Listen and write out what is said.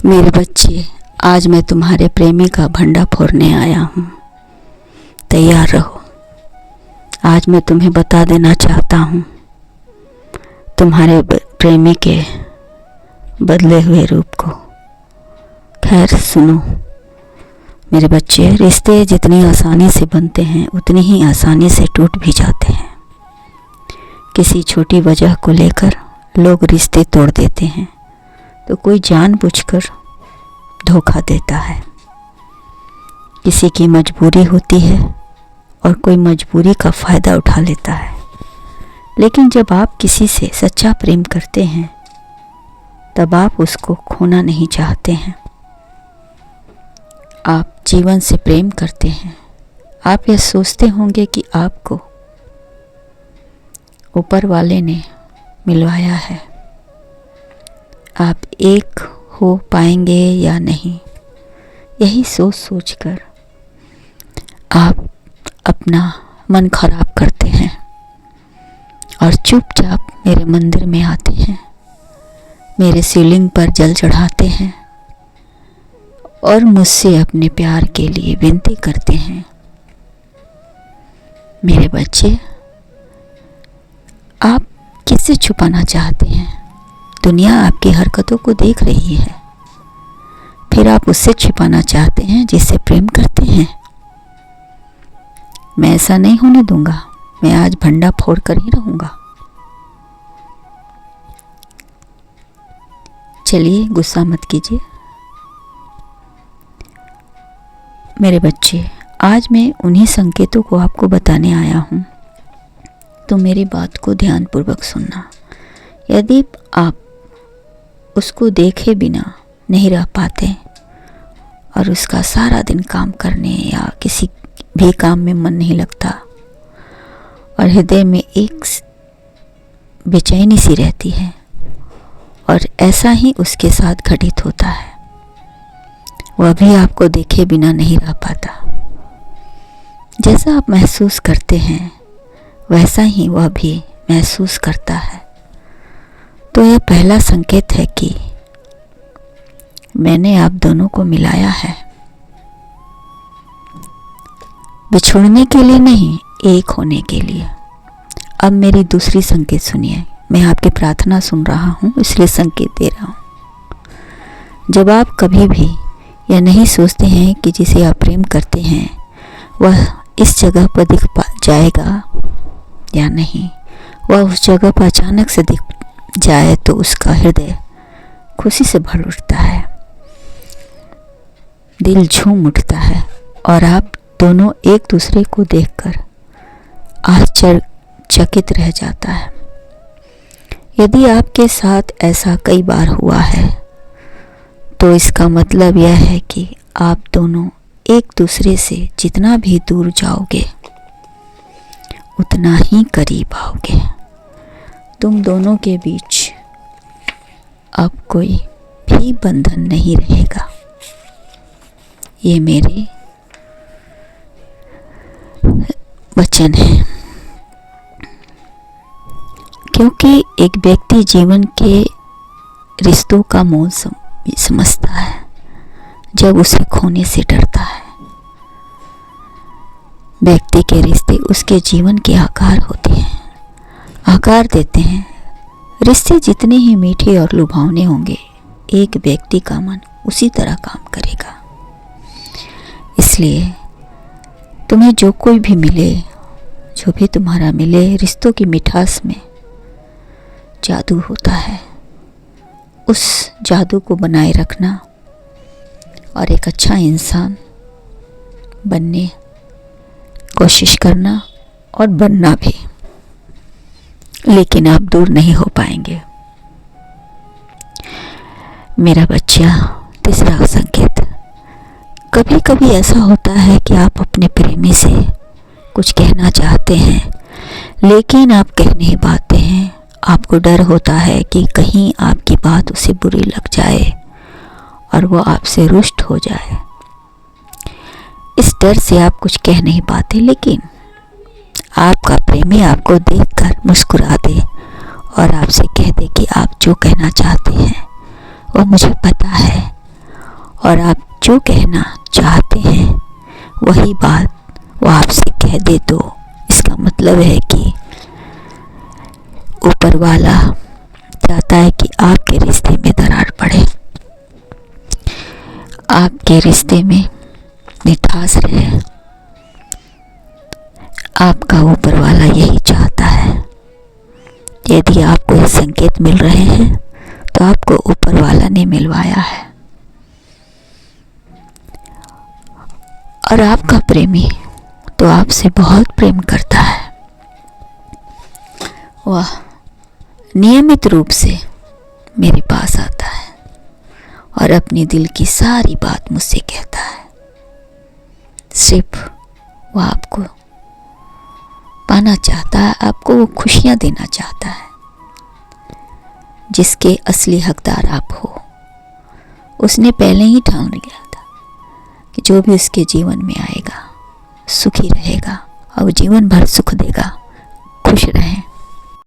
मेरे बच्चे, आज मैं तुम्हारे प्रेमी का भंडा फोड़ने आया हूँ। तैयार रहो। आज मैं तुम्हें बता देना चाहता हूँ तुम्हारे प्रेमी के बदले हुए रूप को। खैर सुनो मेरे बच्चे, रिश्ते जितनी आसानी से बनते हैं उतनी ही आसानी से टूट भी जाते हैं। किसी छोटी वजह को लेकर लोग रिश्ते तोड़ देते हैं तो कोई जानबूझकर धोखा देता है। किसी की मजबूरी होती है और कोई मजबूरी का फ़ायदा उठा लेता है। लेकिन जब आप किसी से सच्चा प्रेम करते हैं तब आप उसको खोना नहीं चाहते हैं। आप जीवन से प्रेम करते हैं। आप यह सोचते होंगे कि आपको ऊपर वाले ने मिलवाया है। आप एक हो पाएंगे या नहीं, यही सोच सोचकर आप अपना मन खराब करते हैं और चुपचाप मेरे मंदिर में आते हैं, मेरे शिवलिंग पर जल चढ़ाते हैं और मुझसे अपने प्यार के लिए विनती करते हैं। मेरे बच्चे, आप किससे छुपाना चाहते हैं? दुनिया आपकी हरकतों को देख रही है, फिर आप उससे छिपाना चाहते हैं जिससे प्रेम करते हैं। मैं ऐसा नहीं होने दूंगा। मैं आज भंडा फोड़ कर ही रहूंगा। चलिए गुस्सा मत कीजिए मेरे बच्चे। आज मैं उन्हीं संकेतों को आपको बताने आया हूँ, तो मेरी बात को ध्यानपूर्वक सुनना। यदि आप उसको देखे बिना नहीं रह पाते और उसका सारा दिन काम करने या किसी भी काम में मन नहीं लगता और हृदय में एक बेचैनी सी रहती है, और ऐसा ही उसके साथ घटित होता है, वह भी आपको देखे बिना नहीं रह पाता। जैसा आप महसूस करते हैं वैसा ही वह भी महसूस करता है। तो यह पहला संकेत है कि मैंने आप दोनों को मिलाया है, बिछुड़ने के लिए नहीं, एक होने के लिए। अब मेरी दूसरी संकेत सुनिए। मैं आपकी प्रार्थना सुन रहा हूँ, इसलिए संकेत दे रहा हूँ। जब आप कभी भी यह नहीं सोचते हैं कि जिसे आप प्रेम करते हैं वह इस जगह पर दिख जाएगा या नहीं, वह उस जगह पर अचानक से दिख जाए तो उसका हृदय खुशी से भर उठता है, दिल झूम उठता है और आप दोनों एक दूसरे को देखकर आश्चर्यचकित रह जाता है। यदि आपके साथ ऐसा कई बार हुआ है तो इसका मतलब यह है कि आप दोनों एक दूसरे से जितना भी दूर जाओगे उतना ही करीब आओगे। तुम दोनों के बीच अब कोई भी बंधन नहीं रहेगा। ये मेरे वचन है, क्योंकि एक व्यक्ति जीवन के रिश्तों का मोल समझता है जब उसे खोने से डरता है। व्यक्ति के रिश्ते उसके जीवन के आकार होते हैं, आकार देते हैं। रिश्ते जितने ही मीठे और लुभावने होंगे, एक व्यक्ति का मन उसी तरह काम करेगा। इसलिए तुम्हें जो कोई भी मिले, जो भी तुम्हारा मिले, रिश्तों की मिठास में जादू होता है। उस जादू को बनाए रखना और एक अच्छा इंसान बनने कोशिश करना और बनना भी, लेकिन आप दूर नहीं हो पाएंगे मेरा बच्चा। तीसरा संकेत, कभी कभी ऐसा होता है कि आप अपने प्रेमी से कुछ कहना चाहते हैं लेकिन आप कह नहीं पाते हैं। आपको डर होता है कि कहीं आपकी बात उसे बुरी लग जाए और वो आपसे रुष्ट हो जाए। इस डर से आप कुछ कह नहीं पाते, लेकिन आपका प्रेमी आपको देखकर मुस्कुरा दे और आपसे कह दे कि आप जो कहना चाहते हैं वह मुझे पता है और आप जो कहना चाहते हैं वही बात वो आपसे कह दे, तो इसका मतलब है कि ऊपर वाला चाहता है कि आपके रिश्ते में दरार पड़े, आपके रिश्ते में मिठास रहे। आपका ऊपर वाला यही चाहता है। यदि आपको ये संकेत मिल रहे हैं तो आपको ऊपर वाला ने मिलवाया है। और आपका प्रेमी तो आपसे बहुत प्रेम करता है। वह नियमित रूप से मेरे पास आता है और अपनी दिल की सारी बात मुझसे कहता है। सिर्फ वह आपको पाना चाहता है, आपको वो खुशियाँ देना चाहता है जिसके असली हकदार आप हो। उसने पहले ही ठान लिया था कि जो भी उसके जीवन में आएगा सुखी रहेगा और जीवन भर सुख देगा। खुश रहें।